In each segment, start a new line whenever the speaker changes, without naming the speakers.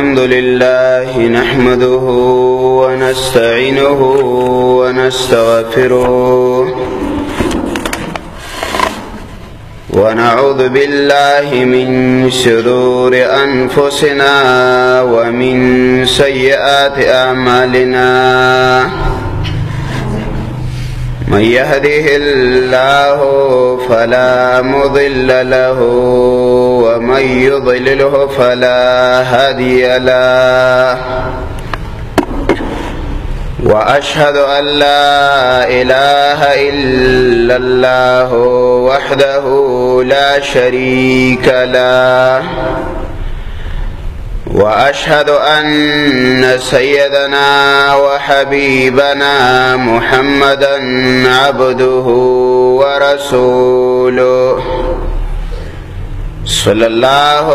الحمد لله نحمده ونستعينه ونستغفره ونعوذ بالله من شرور أنفسنا ومن سيئات أعمالنا من يهده الله فلا مضل له ومن يضلله فلا هادي له وأشهد أن لا إله إلا الله وحده لا شريك له وأشهد أن سيدنا وحبيبنا محمدا عبده ورسوله صلى الله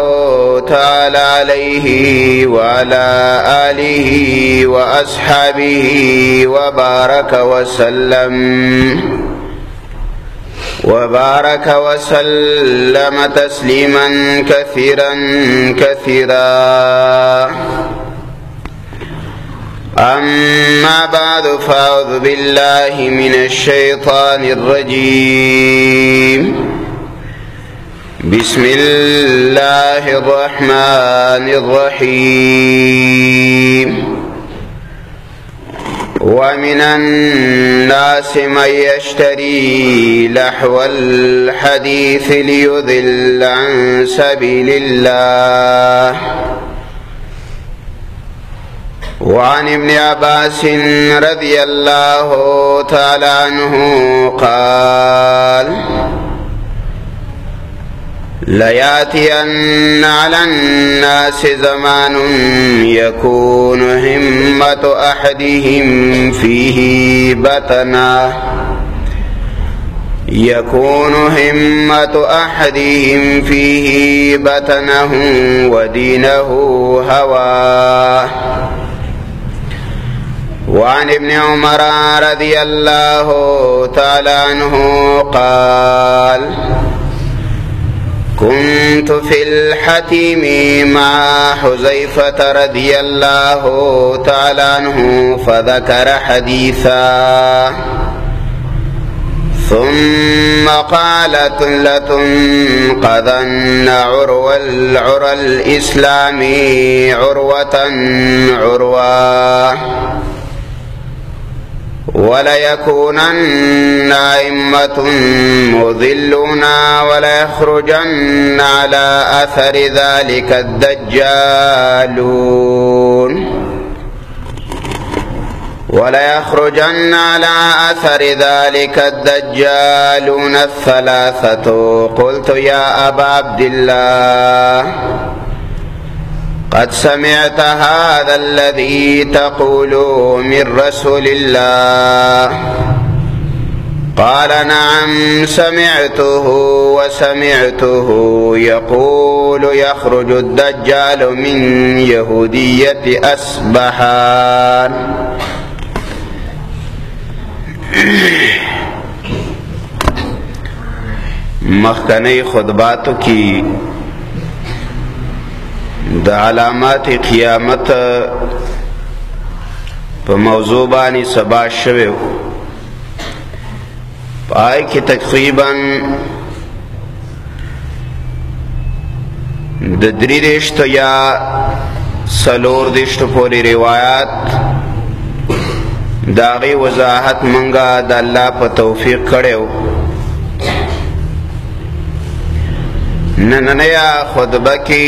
تعالى عليه وعلى آله وأصحابه وبارك وسلم تسليما كثيرا أما بعد فأعوذ بالله من الشيطان الرجيم بسم الله الرحمن الرحيم ومن الناس من يشتري لحو الحديث ليضل عن سبيل الله وعن ابن عباس رضي الله تعالى عنه قال ليأتين على الناس زمان يكون همة أحدهم فيه بطنه ودينه هواه وعن ابن عمر رضي الله تعالى عنه قال كنت في الحتيم مع حذيفة رضي الله تعالى عنه فذكر حديثا ثم قالت لتنقذن عروة الإسلام عروة وليكونن أئمة مضلون وليخرجن على أثر ذلك الدجالون الثلاثة قلت يا أبا عبد الله قد سمعت هذا الذي تقول من رسول الله قال نعم سمعته يقول يخرج الدجال من يهودية أسبحان مخکنی خطباتو کی د علامات قیامت په موضوع باندې سبا شوه پای کې تقریبا د دریشتو یا سلور دشتو پوری روایت داغي وضاحت منګه د الله په توفیق کړو نننیا خطبه کې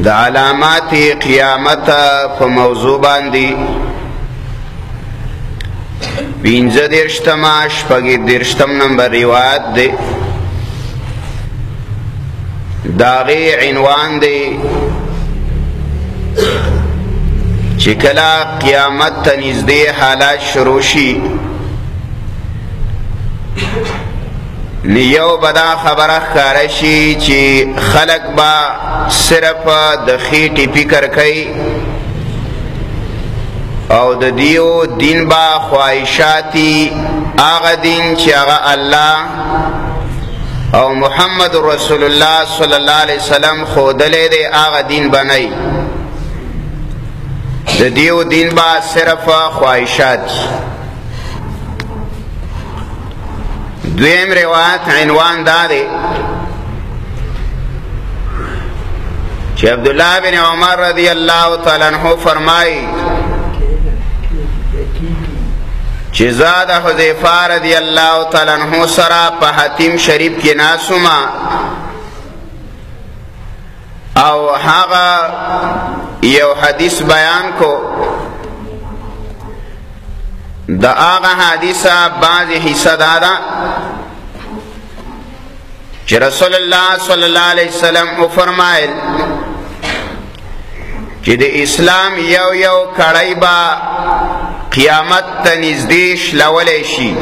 د علامات قیامت په موضوع باندې 15 نمبر روایت دی داغي عنوان دی چې کله قیامت ته نږدې حالات شروع شي نیو بدا خبره ښکاره شي چې خلق با صرف د خېټې فکر کوي او د دیو دین با خواهشاتی آغا دین چې آغا الله او محمد رسول الله صلی الله علیه وسلم خودلې دی هغه دین بنئ. د دیو دین با صرف خواهشات. دویم روایت عنوان دا دی چې عبدالله بن عمر رضی الله تعالی عنہ فرمایي چې زاد حذیفه رضی الله تعالی عنہ سره په حتیم شریف کې ناسوما او هغه یو حدیث بیان کو. دا هغه حدیثه بعضی حصہ دادا چې رسول الله صلی الله علیه وسلم فرمایل چې د اسلام یو کړای با قیامت ته نږدې شلولی شي.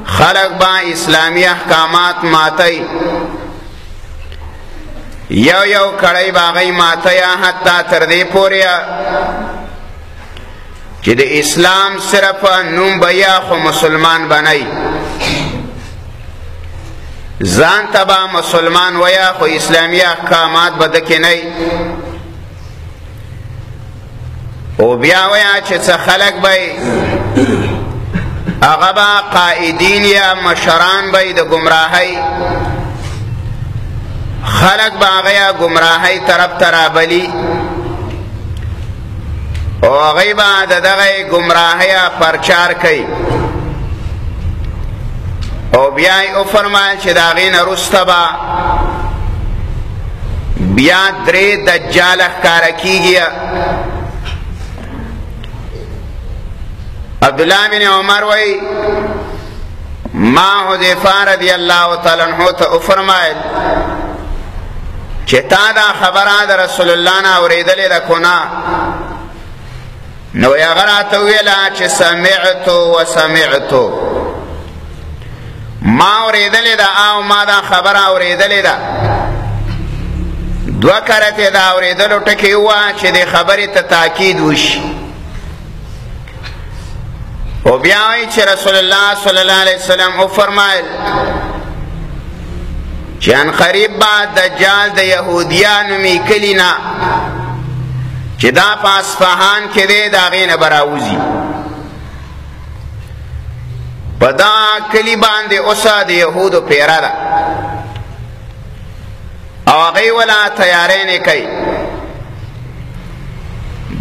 خلق با اسلامی احکامات ماتی، یو کړای با غي ماتی حتی تر دې پورې چې د اسلام صرف نوم بیا خو مسلمان بنئ. ځان تبا مسلمان ویا خو اسلامی احکامات بدکې نه او بیا ویا چې څه خلق به هغه به قائدین یا مشران به د گمراهی، خلق به هغه گمراهی طرف ترابلی او هغه به دغه گمراهی پرچار کوي. او بیا او فرمایل چې دا غین رسته با بیا درې دجال ښکارا کیږي. عبدالله بن عمر وی ما حذیفه رضی الله تعالی عنہ ته فرمایل چې تا دا خبره د رسول الله نه اوریدلې ده کونه؟ نو یا غراته ویلا چې سمعت ما اوریدلې ده او ما دا خبره اوریدلې ده. دوه کرته دا اوریدلو ټکی وه چې د خبرې ته تاکید وشي. او بیا وی چې رسول الله صلی الله علیه وسلم او فرمایل چې ان قریب با دجال د یهودیانو می کلینا چې دا په اصفهان کې دی دا غینه براوزی. په دا کلی باندې اوسه د یهودو پیره ده او هغوی ولا تیاری نه کوي.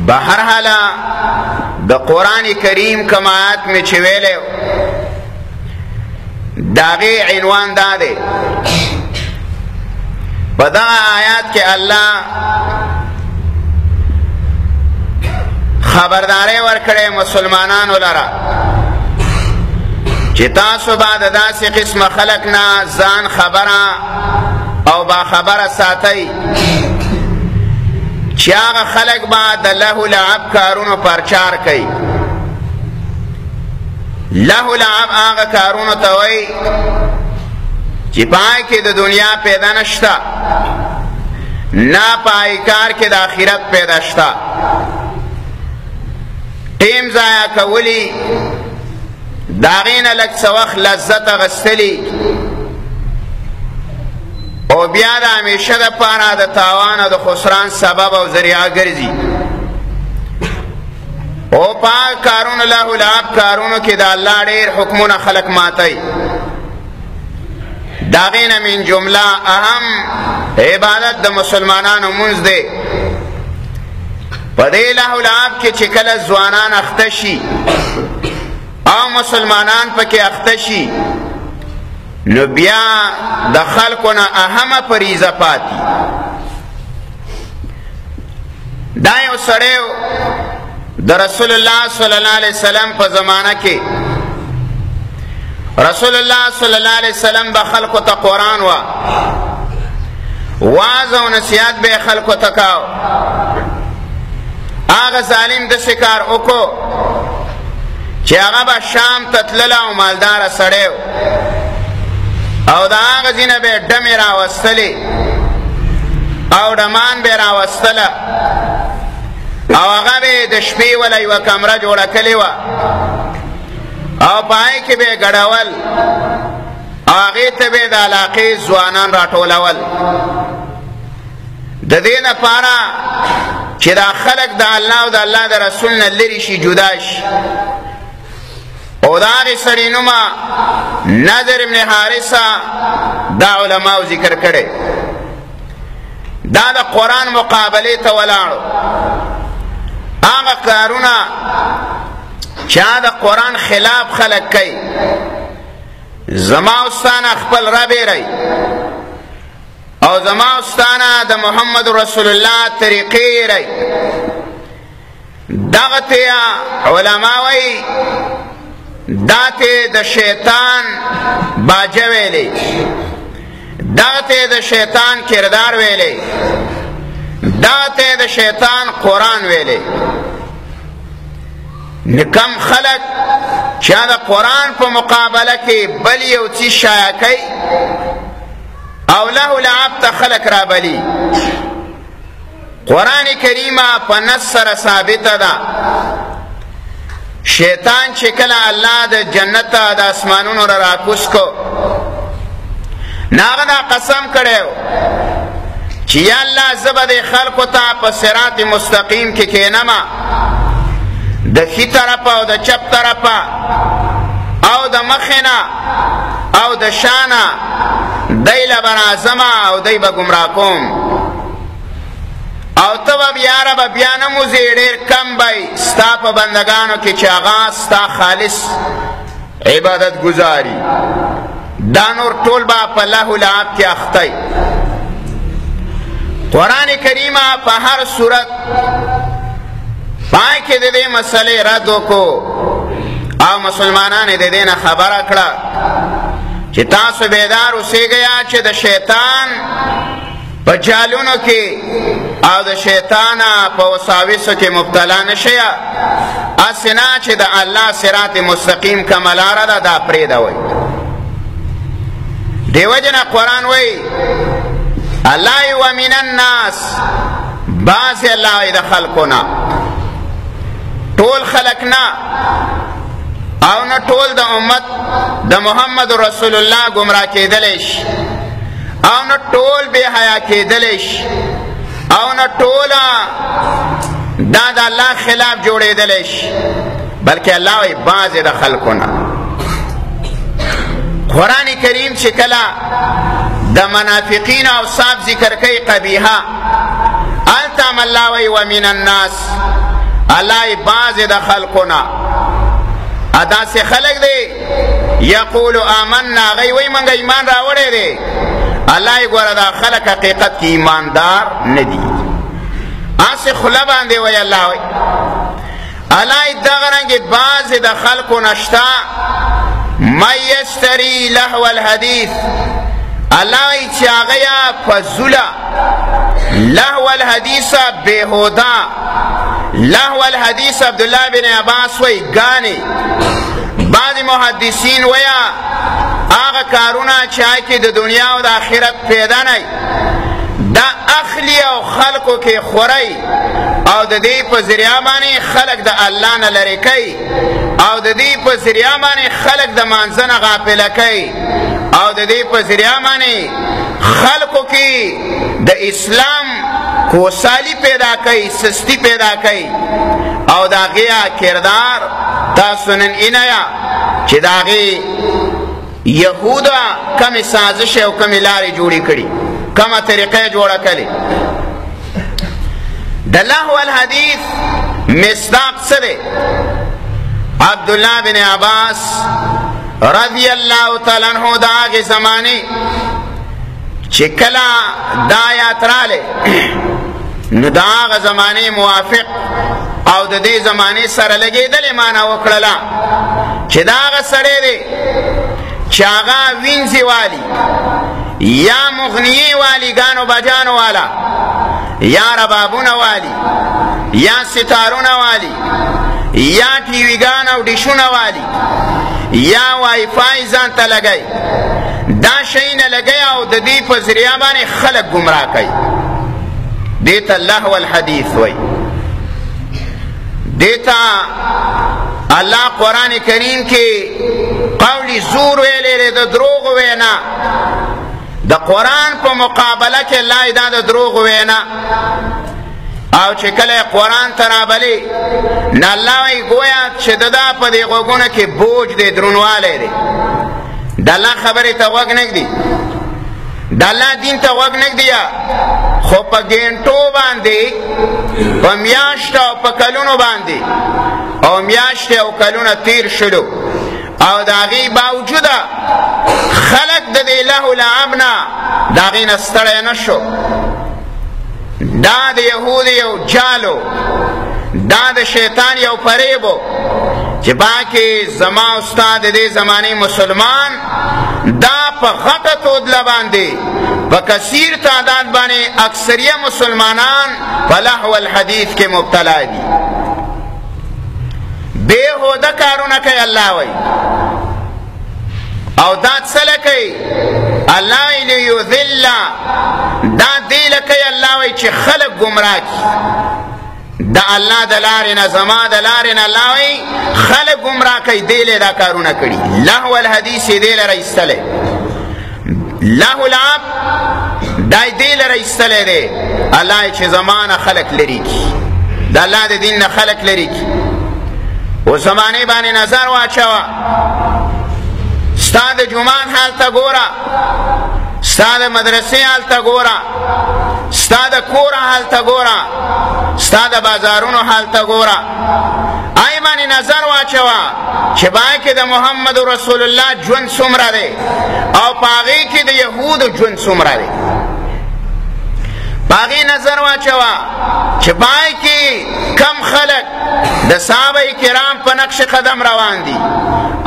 بهر حاله د قرآن کریم کوم آیات مې چې ویلی د هغې عنوان دا دی. په دغه آیات کې الله خبرداری ورکړی مسلمانانو لره چې تاسو به د داسې قسمه خلق نه ځان خبره او باخبره ساتئ چې هغه خلق به د لهو لعب کارونو پرچار کوي. لهو لعب هغه کارونو ته وایي چې پای کې د دنیا پیدا نشته، نه پای کار کې د آخرت پیدا شته. ټیم ضایع کولی، د هغې نه لږ څه وخت لذت اخیستلي او بیا د همیشه دپاره د تاوان او د خسران سبب او ذریعه ګرځي. او په کارونو لهو لعب کارونو کې د الله ډېر حکمونه خلق ماتی. د هغې نه من جمله اهم عبادت د مسلمانانو مونځ دی. په دې لهو لعب کې چې کله ځوانان اخته شي او مسلمانان پکې اخته شي نو بیا د خلکو نه اهمه فریضه پاتې. دا یو سړی د رسول الله صلی الله علیه وسلم په زمانه کې رسول الله صلی الله علیه وسلم به خلکو ته قرآن واعظ او نصیحت به خلکو ته کاو. هغه ظالم داسې کار وکړو چې هغه به شام ته تلله او مالداره سړی او د هغه ځینه به یې ډمې راوستلې او ډمان به یې راوستله او هغه به یې د شپې وله یوه کمره جوړه کړې وه او په هغې کې به یې ګډول هغې ته به د علاقې ځوانان راټولول د دې لپاره چې دا خلک د الله او د الله د رسول نه لرې شي جدا شي او د هغې سړي نومه نضر ابن حارثه دا علماو ذکر کړی دا د قرآن مقابلې ته ولاړو هغه کارونه چې د قرآن خلاف خلک کوي زما استانه خپل رب یری او زما استانه د محمد رسول الله طریقې یری دغه ته علما وایي دا ته د شیطان باجه ویلی دا ته د شیطان کردار ویلی دا ته د شیطان قرآن ویلی نکم خلق چې د قرآن په مقابله کې بل یو څه شایع کوي او له لعب ته خلق را بلی قرآن کریمه په نص سره ثابته ده شیطان چې کله الله د جنت د اسمانونو را راکوس کو ناغه دا قسم کړو چې یا الله زبد خلقو ته په صراط مستقیم کې کینما د ښي طرفه او د چپ طرفه او د مخنه او د شانه دی له برازمه او دی به ګمراه کوم او ته به بیا ربه بیا نه موځې ډېر کم به ستا په بندګانو کې چې هغه ستا خالص عبادت گزاري دا نور ټول به په لهو لعب کې اختی قرآن کریمه په هر صورت پای کې د دې مسلې رد وکړو او مسلمانان د دې نه خبره کړه چې تاسو بیدار اوسېږئ چې د شیطان په جالونو کې او د شیطان په وساوسو کې مبتلا نشئ هسې نه چې د الله صراط مستقیم کومه لاره ده دا پرېږدوئ دې وجې نه قرآن وایي الله ومن الناس بعضې الله وایي د خلکو نه ټول خلق نه او نه ټول د امت د محمد رسول الله گمراه کېدلی شي او نه ټول بے حیا کېدلی شي او نه ټوله دا د الله خلاف جوړېدلی شي بلکې الله وایي بعضې د خلکو نه قرآن کریم چې کله د منافقین اوصاف ذکر کوي قبیحه هلته هم الله وایي ومن الناس الله بعض د خلقنا ادا سے خلق دے یقول آمنا غی وی منگا ایمان راوڑے دے اللہ گورا دا خلق حقیقت کی ایماندار ندی آسے خلبان دے وی اللہ وی اللہ دغرنگ بعض د خلق نشتا من یشتری لحو الحدیث اللہ چاگیا فزولا لحو الحدیث بیہودا لحو الحدیث عبداللہ بن عباس وی گانے بعض محدثین ویا آغا کارونا چاہی د دنیا و دا آخرت پیدا نئی دا اخلی او خلقو کے خوری او د دې په ذریعہ باندې خلق د الله نه لری کوي او د دې په ذریعہ باندې خلق د مانځنه غافل کوي او د دې په ذریعہ باندې خلقو کې د اسلام کوسالی پیدا کوي سستی پیدا کوي او دا غیا کردار تاسو نن اینایا چې دا غي یهودا کم سازش او کم لارې جوړې کړي کما طریقې جوړه کړي د لهو الحدیث مصداق سره عبداللہ بن عباس رضی اللہ تعالی عنہ دا آگے زمانے چکلا دا آیات رالے نو دا آگے زمانے موافق او دا دے زمانے سر لگے دل مانا وکڑلا چی دا آگے سرے دے چاگا وینزی والی یا مغنیی والی گانو بجانو والا یا ربابون والی یا ستارون والی یا ٹیوی گان او ڈشون والی یا وائی فائی زان تا لگئی دا شئین لگئی او دا دی پا ذریعہ بانے خلق گمراہ کئی دیتا لہو الحدیث وی دیتا الله قرآن کریم کې قولی زور ویلې د دروغ وینا د قرآن په مقابله کې الله دا د دروغ وینا او چې کله قرآن ته رابلې نه الله وایي گویا چې د دا په دې غوږونو کې بوج دی درونوالی دی د الله خبرې ته غوږ نږدي د الله دین ته غوږ نږدي خو په ګینټو باندې په میاشت او په کلونو باندې او میاشتې او کلونه تیر شلو او د هغې باوجوده خلک د دې لهو لعب نه د هغې نه ستړی نه شو دا د یهود یو جالو دا د شیطان یو فریبو چې باکې زما استاد د دې زمانې مسلمان دا په غټه تودله باندې په کثیر تعداد باندې اکثریه مسلمانان په لهو الحدیث کې مبتلا دي بېهوده کارونه کوي الله وایي او دا څه کوي الله وایي لیضل دا دې لکوي الله وایي چې خلک ګمراه کړي د الله د لارې نه زما د لارې نه الله وایي خلک ګمراه کوي دې له دا کارونه کړي لهو الحدیث یې دې لره ایستلی لهو العب دا یې دې لره ایستلی دی الله وایي چې زما نه خلک لرې کړي د الله د دین نه خلک لرې کړي و زمانه باندې نظر واچوه ستا د جومان حال ته ګوره ستا د مدرسې حال ته ګوره ستا د کور حال ته ګوره ستا د بازارونو حال ته ګوره آی باندې نظر واچوه چې باید کې د محمد رسول الله ژوند څومره دی او په هغې کې د یهودو ژوند څومره دی باغی نظر واچوا چې باید کې کم خلق د صحابه کرام په نقش قدم روان دي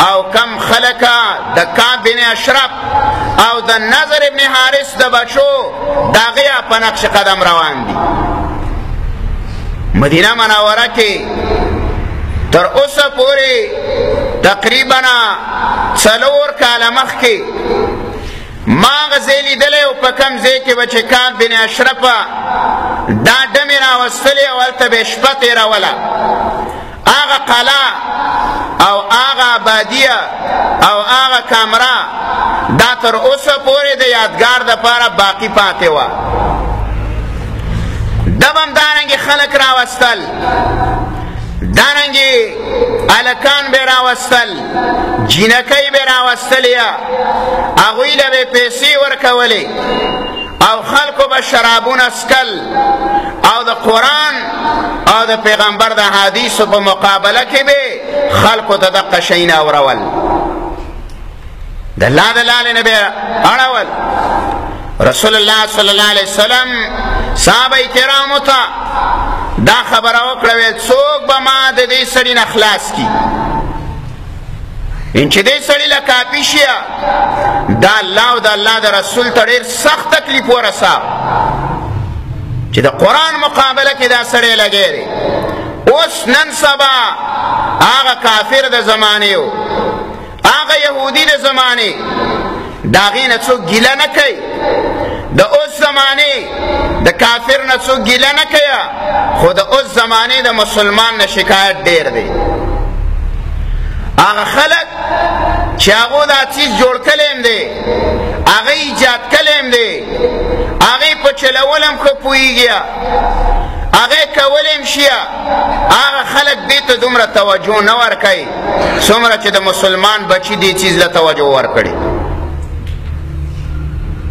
او کم خلق د کعب بن اشرف او د نضر ابن حارث د بچو داغیا په نقش قدم روان دي مدینه منوره کې تر اوسه پورې تقریبا 4 کاله مخکې ما غزې لیدلی او په کم ځای کې به چې کعب بن اشرف دا ډمې راوستلې او هلته به یې شپه تېروله هغه قلعه او هغه آبادیه او هغه کامره دا تر اوسه پورې د یادګار دپاره باقي پاتې وه دب هم دارنګې خلک راوستل دارنګې هلکان به راوستل جینکۍ به راوستلې هغوی له به پیسې ورکولې او خلکو به شرابونه څکل او د قرآن او د پیغمبر د حدیثو په مقابله کې به خلکو ته دغه شیونه اورول د الله د لارې نه به اړول رسول الله صلی الله علیه وسلم صحابه کرامو ته دا خبره وکړه ویل څوک به ما د دې سړي نه خلاص کي ان چې دې سړي له کافي شي دا الله او د الله د رسول ته ډېر سخت تکلیف ورسا چې د قرآن مقابله کې دا سړی لګی دی اوس نن سبا هغه کافر د زمانې و هغه یهودي د زمانې د هغې نه څوک ګیله نه کوي د اوس زمانې د کافر نه څوک ګیله نه کوي خو د اوس زمانې د مسلمان نه شکایت ډېر دی هغه خلک چې هغو دا چیز جوړ کلی هم دی هغه ایجاد کلی هم دی هغې په چلول هم ښه پوهېږي هغې کولی هم شي هغه خلک دې ته دومره توجه نه ورکوي څومره چې د مسلمان بچي دې چیز له توجه ورکړي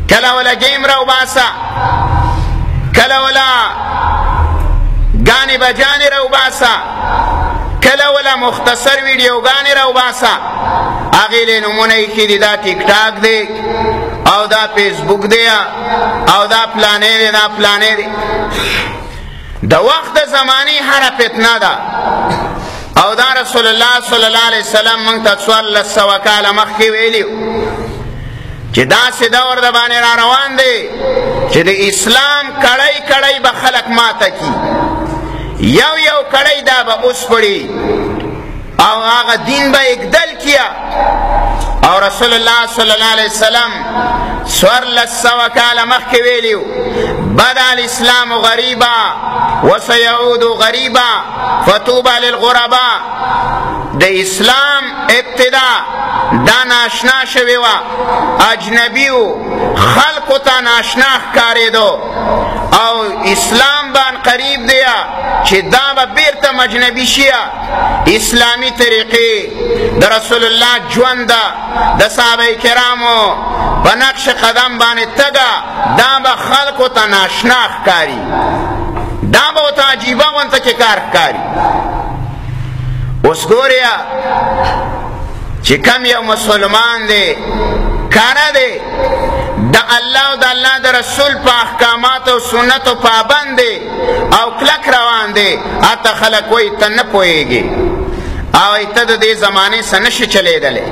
کله ولا گیم را وباسه کله ولا گانی بجانی را وباسه کله ولا مختصر ویډیوګانې را وباسه هغې له نومونه ایښي دي دا ټیک ټاک دی او دا فیسبوک دی او دا پلانې دی دا پلانې دی د وخت د زمانې هره فتنه ده او دا رسول الله صلی الله علیه وسلم موږ ته 1400 کاله مخکې ویلي چې داسې دور د باندې را روان دی چې د اسلام کړی کړی به خلک ماته کی یو یو کړی دا به اوس پړي او هغه دین به اګدل کیا او رسول الله صلی الله علیه وسلم سورلس سوا کال مخکې ویلیو بدا الاسلام غریبا وسيعود غریبا فطوبى للغرباء. د اسلام ابتدا دا ناشنا شوی وا، اجنبیو خلقو تا ناشنا ښکارېدو، او اسلام بان قریب دیا چې دا به بیرته مجنبي شیا. اسلامی طریقې د رسول الله ژوند د صحابه کرامو په نقش قدم باندې تګه دا به خلقو ته ناشنا ښکاري، دا به ورته عجیبه غونته کې کار ښکاري. اوس ګوریا چې کم یو مسلمان دی کانه دی د الله او د الله د رسول په احکامات او سنتو پابند دی او کلک روان دی، اته خلک وایي ته نه پوهېږي او ته د دې زمانې څه نشي چلېدلی.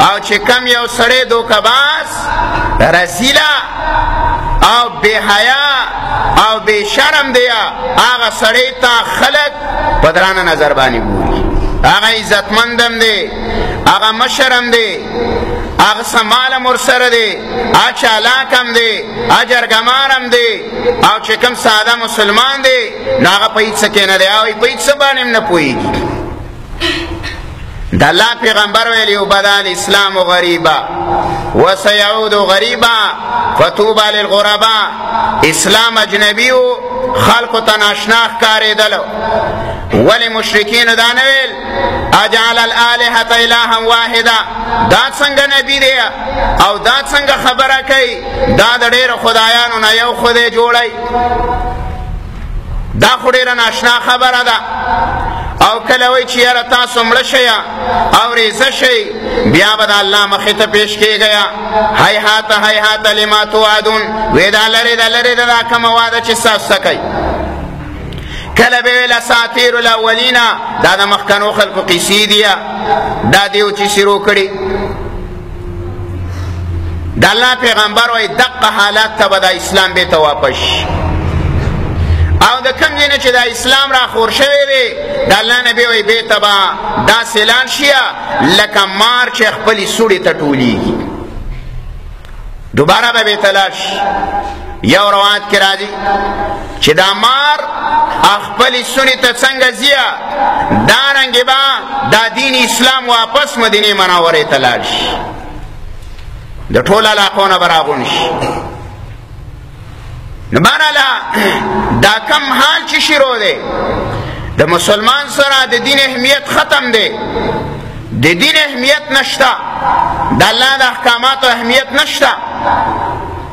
او چې کم یو سړی دوکهباز رذیله او بې حیا او بې شرم دی، هغه سړی ته خلک په درانه نظر باندې ګوري. هغه عزتمندم دی، هغه مشرم دی، هغه سمالم ورسره دی، هغه چالاکم دی، هغه جرګمارم دی، او چې کوم ساده مسلمان دی نو هغه په هېڅ کې نه دی او په هېڅ باندې هم نه پوهېږي. د الله پیغمبر ویلی بدا الاسلام غریبا وسيعود غریبا فطوبى للغرباء. اسلام اجنبیو خلقو ته ناشنا ښکارېدلو. ولی مشرکینو دا نه ویل اجعل الالهة الها واحده، دا څنګه نبی دی او دا څنګه خبره کوي، دا د ډېرو خدایانو نه یو خدای جوړی. دا خو ډېره ناشنا خبره ده. او کله وی چې یاره تاسو مړه شئ او ریزه شئ بیا به د الله مخې ته پیش کېږئ. هیهات هیهات لما توعدون، وی دا لرې ده لرې ده دا کومه واده چې ستاسو څه کوي. کله به ویل اساطیر الاولین، دا د مخکنو خلکو قیسې دي، دا دیو چې شروع کړي. د الله پیغمبر وایي دقه حالات ته به د اسلام بیرته واپس شي. او د کم ځای نه چې د اسلام را خور شوی دی د الله نبی وایي بیرته به داسې اعلان شي لکه مار چې خپلې سوړې ته ټولېږي، دوباره به بیرته لاړ شي. یو روایت کې راځي چې دا مار خپلې سوړې ته څنګه ځي دارنګې به دا دین اسلام واپس مدینې منورې ته لاړ شي، د ټول علاقو نه به راغونډ شي. نو بهرحاله دا کم حال چې شروع دی د مسلمان سره د دین اهمیت ختم دی، د دین اهمیت نشته، د الله د احکاماتو اهمیت نشته.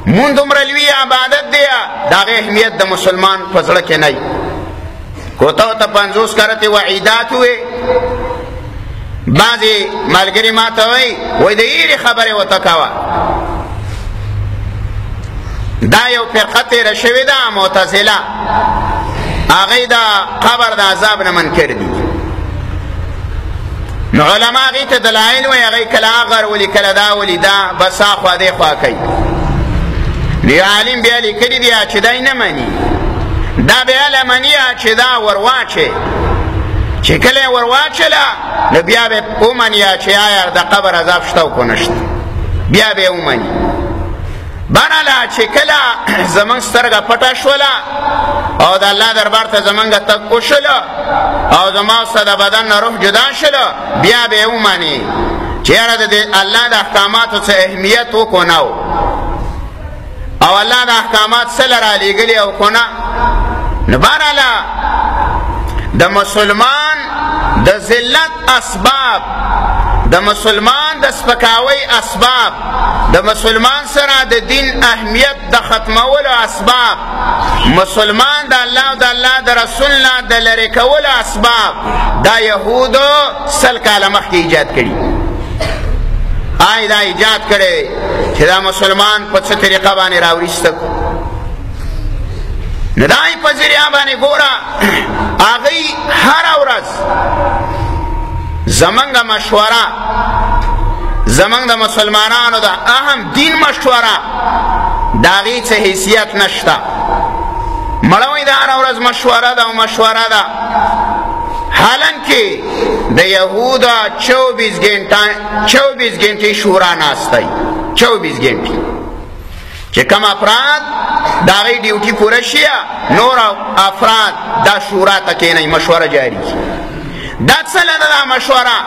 مونږ دومره لوی عبادت دی د هغې اهمیت د مسلمان په زړه کې نه وي. کوته ورته 50 کرتې وعیدات وې. بعضې ملګري ما ته وایي د هېرې خبرې ورته کوه. دا یو فرقه تیره شوې ده معتزله، هغوی د قبر د عذاب نه منکر دي. نو علما هغوی ته دلایل وایي، هغوی کله هغه ولي کله دا ولي دا بس اخوا دې خوا کوي. نو یو عالم بیا لیکلي دي چې دا یې نه مني، دا بیا له مني چې دا ورواچې، چې کله یې ورواچله نو بیا به ومني چې آیا د قبر عذاب شته او که نشته، بیا به یې ومني. بهرحاله چې کله زمونږ سترګه پټه شوله او د الله دربار ته زمونږ تګ وشوله او زما او ستا د بدن نه روح جدا شوله، بیا به یې ومني چې یاره د الله د احکاماتو څه اهمیت وکړو نه او الله د احکامات څه له رالیږلي او که نه. نو بهرحاله د مسلمان د ذلت اسباب، د مسلمان د سپکاوي اسباب، د مسلمان سره د دین اهمیت د ختمولو اسباب، مسلمان د الله او د الله د رسول نه د لرې کولو اسباب دا یهودو 100 کاله مخکې ایجاد کړي. دا ایجاد کړی چې دا مسلمان په څه طریقه باندې راوریسته کړو. نو دا یې په ذریعه باندې ګوره هغوی هره ورځ زمونږ مشوره، زمونږ د مسلمانانو د اهم دین مشوره د هغې څه حیثیت نشته. مړه وایي د هره ورځ مشوره ده او مشوره ده، حالانکه د یهودا 24 گھنٹے شورا ناستای 24 گھنٹے چې کم افراد دا غي ډیوټي پوره شي نور افراد دا شورا ته کېنئ مشوره جاری دا څه ده دا مشوره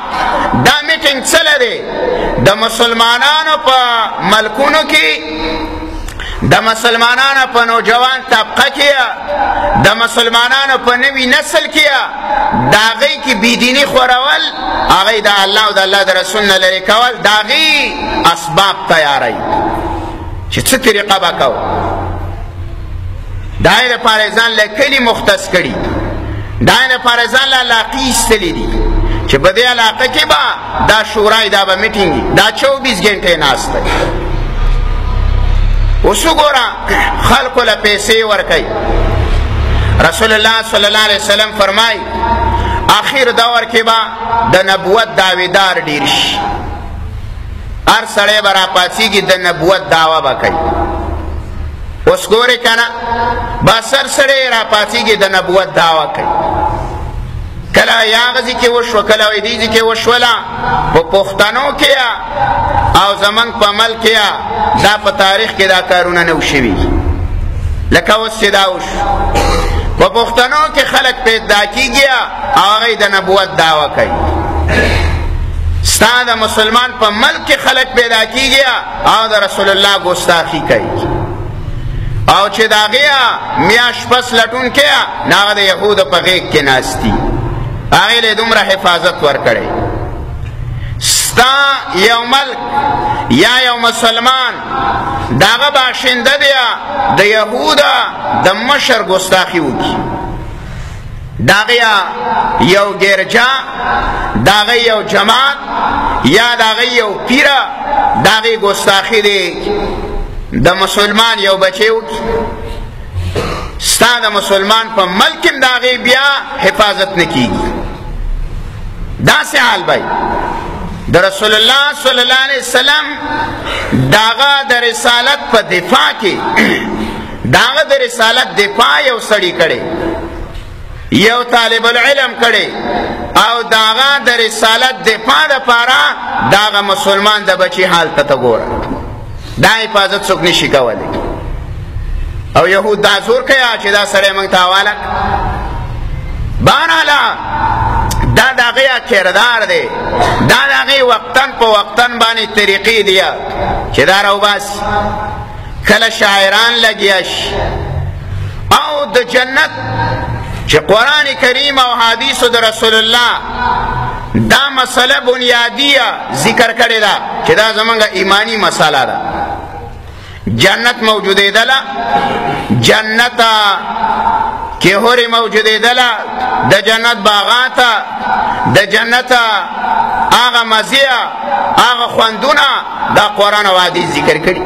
دا میټینګ څه ده د مسلمانانو په ملکونو کې د مسلمانانو په نوجوان طبقه کې د مسلمانانو په نوی نسل کې دا غي کې بيدینی خورول هغه د الله او د الله د رسول نه لري کول دا غي اسباب تیاری چې څه طریقه وکاو دایره پارزان لکلی مختص کړي دایره پارزان لا لاقیس تللی دي چې په دې علاقه کې با دا شورای دا به میټینګ دا 24 غنټه ناشته وسګورا خلق له پیسې ورکي رسول الله صلی الله علیه وسلم فرمای اخر دور کې با د نبوت داویدار ډیر شي هر سړی برا پاتېږي د نبوت دعوا وکړي اوس ګورې کنه بس هر سړی را پاتېږي د نبوت دعوا کوي کله یاغزي کې وشو کله ویدیزي کې وشولا په پښتنو کې او زمنګ په ملک کې دا په تاریخ کې دا کارونه نه وشوي لکه اوس دا وش په پښتنو کې خلک پیدا کیږي او هغه د نبوت دعوا کوي ستا د مسلمان په ملک کې خلک پیدا کیږي او د رسول الله ګستاخی کوي او چې دا غیا میاش پس لټون کې نه د يهود په غیږ کې ناشتي هغه له دومره حفاظت ورکړي ستا یو ملک یا یو مسلمان داغه باشنده دی د يهود د مشر ګستاخی وکي داغه یو ګرجا داغه یو جماعت یا داغه یو پیرا داغه ګستاخی دی د مسلمان یو بچیو ستا د مسلمان په ملک داغه بیا حفاظت نکیږي دا سه حال بای د رسول الله صلی الله علیه وسلم داغه د رسالت په دفاع کې داغه د رسالت دفاع یو سړی کړي یو طالب العلم کړي او داغه د رسالت دفاع لپاره داغه مسلمان د بچی حالت ته ګوره دا حفاظت څوک نشي کولای او يهود دا زور کوي چې دا سره موږ ته حواله بانالا دا دغه کردار دی دا دغه وقتن په وقتن باندې طریقې دی چې دا راو بس کله شاعران لګیاش او د جنت چې قران کریم او حدیث د رسول الله دا مسله بنیادیه ذکر کړی دا چې دا زمونږه ایمانی مسله ده جنت موجوده ده جنت کې هوري موجوده ده د جنت باغات د جنت هغه مزیه هغه خوندونه دا قران او حدیث ذکر کړي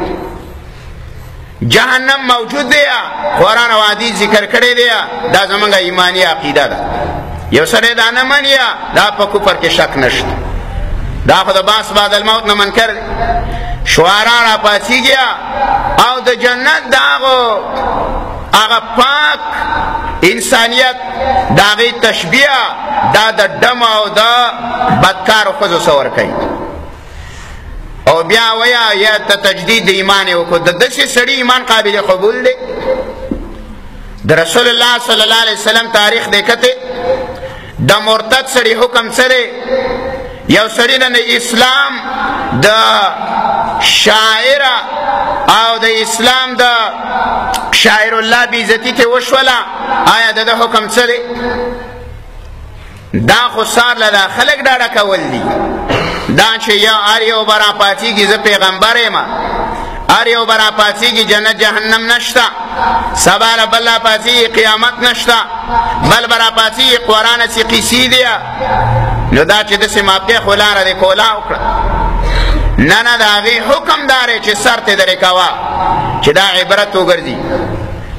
جهنم موجود دی قران او حدیث ذکر کړي دی دا زمونږه ایمانی عقیده ده یو سره دا نه منیا دا په کفر کې شک نشته دا خو د باس بعد الموت نه منکر شعرا را پاتېږي او د جنت داغو هغه پاک انسانیت داغی تشبیه دا د دم او د بدکار خود سور کوي او بیا ویا یا تجدید ایمان وکړه د دې سړي ایمان قابل قبول دی د رسول الله صلی الله علیه وسلم تاریخ دیکھته د مرتد سړي حکم سره یو سړي د اسلام د شاعر او د اسلام د شاعر الله بیزتی ته وشولا آیا د حکم سره دا خو سار له خلق ډاډه کول دي دا چې یا اریو برا پاتېږي ز پیغمبر یم اریو برا پاتېږي جنت جهنم نشتا سبا رب الله پاتېږي قیامت نشتا بل برا پاتېږي قران سی قصې دی نو دا چې د سماپه خلاره دی کولا وکړه نه نه دا غي حکم دار چې سر ته درې کوا چې دا عبرت وګرځي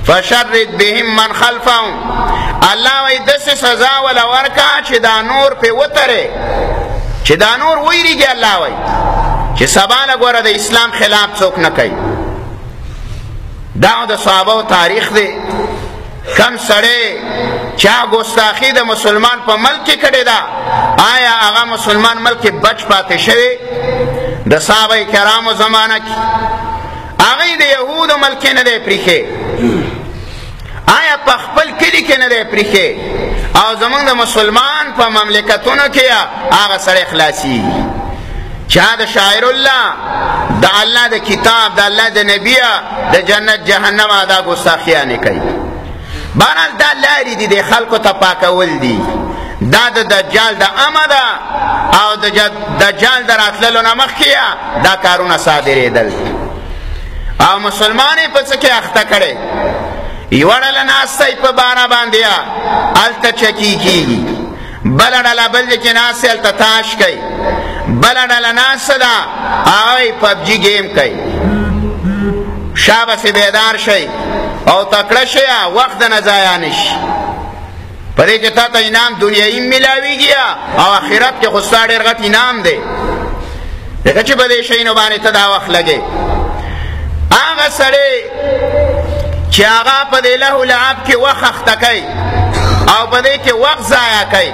فشرد بهم من خلفهم الله وي دسه سزا ولا ورکا چې دا نور په وتره چې دا نور ویریږي الله وي چې سبا لګوره د اسلام خلاف څوک نه کوي دا د صحابه تاریخ دی کم سړی چا ګستاخی د مسلمان په ملک کې کړې ده آیا هغه مسلمان ملک کې بچ پاتې شوی؟ د صحابه کرامو زمانه کې هغوی د یهودو ملک کې نه دی پریښی، آیا په خپل کلي کې نه دی پریښی، او زمونږ د مسلمان په مملکتونو کې هغه سړی خلاصیږي چا د شاعر الله د الله د کتاب د الله د نبی د جنت جهنم دا ګستاخیانې کوي. بهرحال دا لارې دي د خلکو ته پاکول دي، دا د دجال د امه ده او د دجال د راتللو نه مخکې دا کارونه صادرېدل او مسلمان یې په څه کې اخته کړی. یوه ډله ناسته په بانه باندې هلته چکي کېږي، بله ډله بل ځای کې ناسته هلته تاش کوي، بله ډله ناسته ده هغوی پبجي گیم کوي. شابسې بیدار شئ او تکړه شئ، وخت نه ضایع نه شي. په دې کې تا ته انعام دنیایي میلاویږي او آخرت کې خو ستا ډېر غټ انعام دی، ځکه چې په دې شیانو باندې ته دا وخت لګې. هغه سړی چې هغه په دې لهو لعب کې وخت اخته کوي او په دې کې وخت ضایع کوي،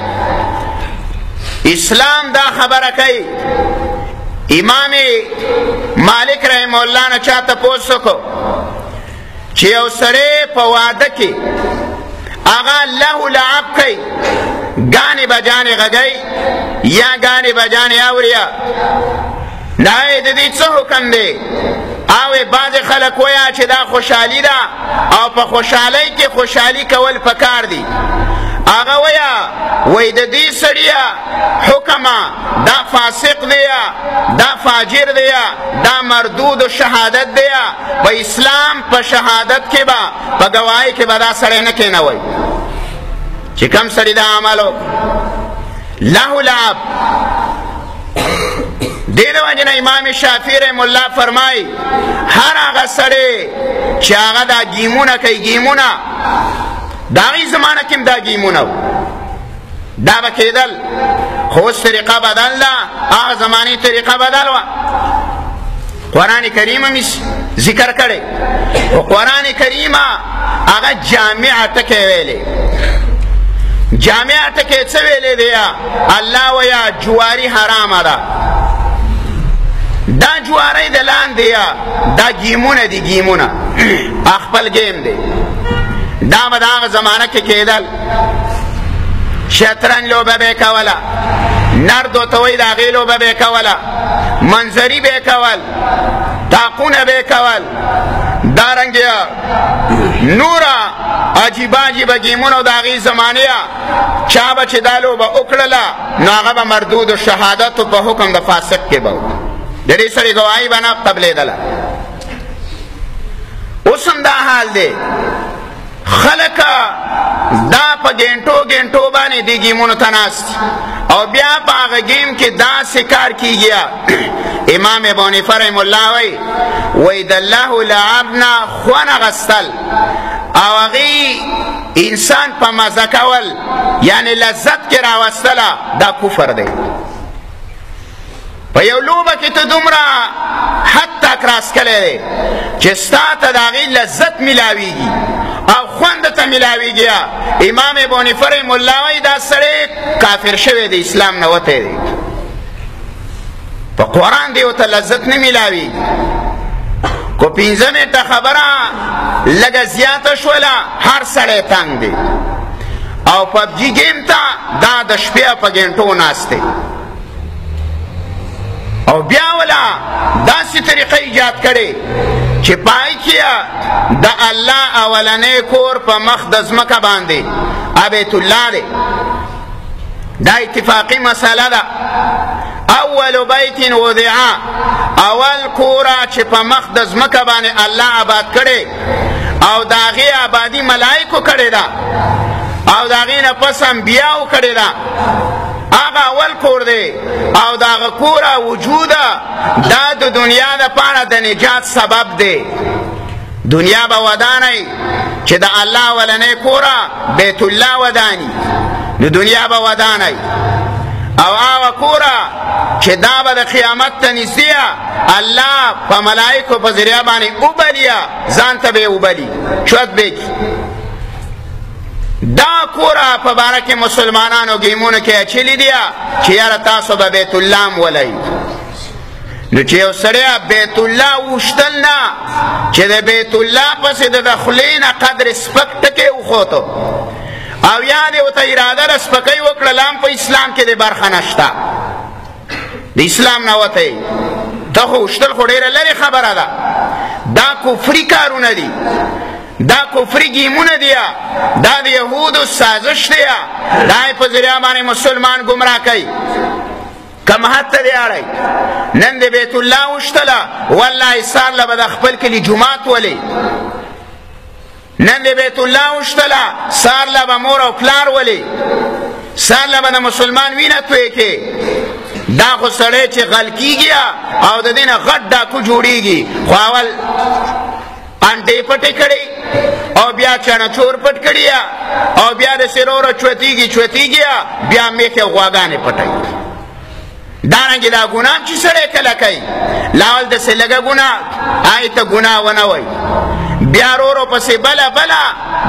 اسلام دا خبره کوي. امام مالک رحم الله نه چا تپوس وکړو چې یو سړی په واده کې هغه لهو لعب کوي، ګانې بجانې غږی یا ګانې بجانې اوري، دا د دې څه حکم دی؟ او بعضې خلک وایي چې دا خوشحالي ده او په خوشحالۍ کې خوشحالي کول پکار دي. هغه وایي د دې سړیه حکمه دا فاسق دی، دا فاجر دی، دا مردود شهادت دی. په اسلام په شهادت کې به په ګواهۍ کې به دا سړی نه کېنوئ چې کم سړي دا عملو لهو لعب. دې د وجې نه امام شافعي رحم الله فرمایي هر هغه سړی چې هغه دا ګیمونه کوي، ګیمونه د هغې زمانه کې هم دا ګیمونه وو، دا به کېدل، خو اوس طریقه بدل ده، هغه زمانې طریقه بدل وه. قرآن کریم هم ذکر کړی، خو قرآن کریم هغه جامع ټکی ویلی. جامع ټکی څه ویلی دی؟ الله ویا جواری حرامه ده، دا جواری د لاندې دا ګیمونه دي، ګیمونه خپل گیم دی. دا به د هغه زمانه کې کېدل، شطرنج لوبه به یې کوله، نردو ته وایي د هغې لوبه به یې کوله، منظري به یې کول، طاقونه به یې کول، دارنګې نوره عجیبه عجیبه ګیمونه د هغې زمانې چا به چې دا لوبه وکړله نو هغه به مردود شهادتو په حکم د فاسق کې به د دې سړي ګواهي به نه قبلېدله. اوس هم دا حال دی، خلک دا په ګینټو ګینټو باندې دې ګیمونو ته ناست او بیا په هغه گیم کې داسې کار کېږي. امام ابو حنیفه رحم الله وایي د لهو لعب نه خوند اخیستل او هغې انسان په مزه کول یعنې لذت کې راوستله دا کفر دی. په یو لوبه کې ته دومره حد تک راسکلی دی چې ستا ته د هغې لذت میلاویږي او خوند ته میلاویږي. امام ابو حنیفه رحم الله وایي دا سړی کافر شوی دی، اسلام نه وتی دی. په قرآن دی ورته لذت نه میلاویږي. کو پنځه منټه خبره لږه زیاته شوله هر سړی تنګ دی او پبجي گیم ته دا د شپې په ګینټو ناست دی او بیا ولا داسې طریقه ایجاد کړي چې پای کې د الله اولنې کور په مخ د ځمکه باندې بیت الله دی. دا اتفاقی مسئله ده. اول بیت وضع، اول کورا چې په مخ د ځمکه باندې الله آباد کړي او د هغې آبادي ملایکو کړې ده او د هغې نه پس انبیاو کړې ده، هغه اول کور دی او د هغه کوره وجود دا د دنیا دپاره د نجات سبب دی. دنیا به ودانی چې د الله اولنۍ کوره بیت الله ودانی، د دنیا به ودانی او هغه کوره چې دا به د قیامت ته نږدې الله په ملایکو په ذریعه باندې وبلي، ځان ته به یې وبلي، چوت به یې دا کورا په باره کې مسلمانانو ګیمونه کې اچلي دي چې یاره تاسو به بیت الله ولئ. نو چې یو سړی بیت الله وشتل نه چې د بیت الله پسې د خولې نه قدر سپک ټکی وخوتو او یا دې ورته اراده د سپکۍ وکړله هم په اسلام کې د برخه نشته، د اسلام نه وتی ته خو وشتل خو ډېره لرې خبره ده. دا کفري کارونه دي، دا کفري ګیمونه دي، دا د یهودو سازش دی، دا یې په ذریعه باندې مسلمان ګمراه کوي. کم حد ته دی اړی نن د بیت الله وشتله والله سار له به د خپل کلي جومات ولې، نن د بیت الله وشتله سار له به مور او پلار ولې، سار له به د مسلمان وینه توی کې. دا خو سړی چې غل کیږي او د دې نه غټ ډاکو جوړیږي، خو اول انډې پټې کړي او بیا چڼچور پټ کړي او بیا د سروره چوتیږي بیا میخې غواګانې پټوي. دارنګې دا ګناه چې سړی کله کوي لاول داسې لږه ګناه آی ته ګناه ونه وایي، بیا ورو پسې بله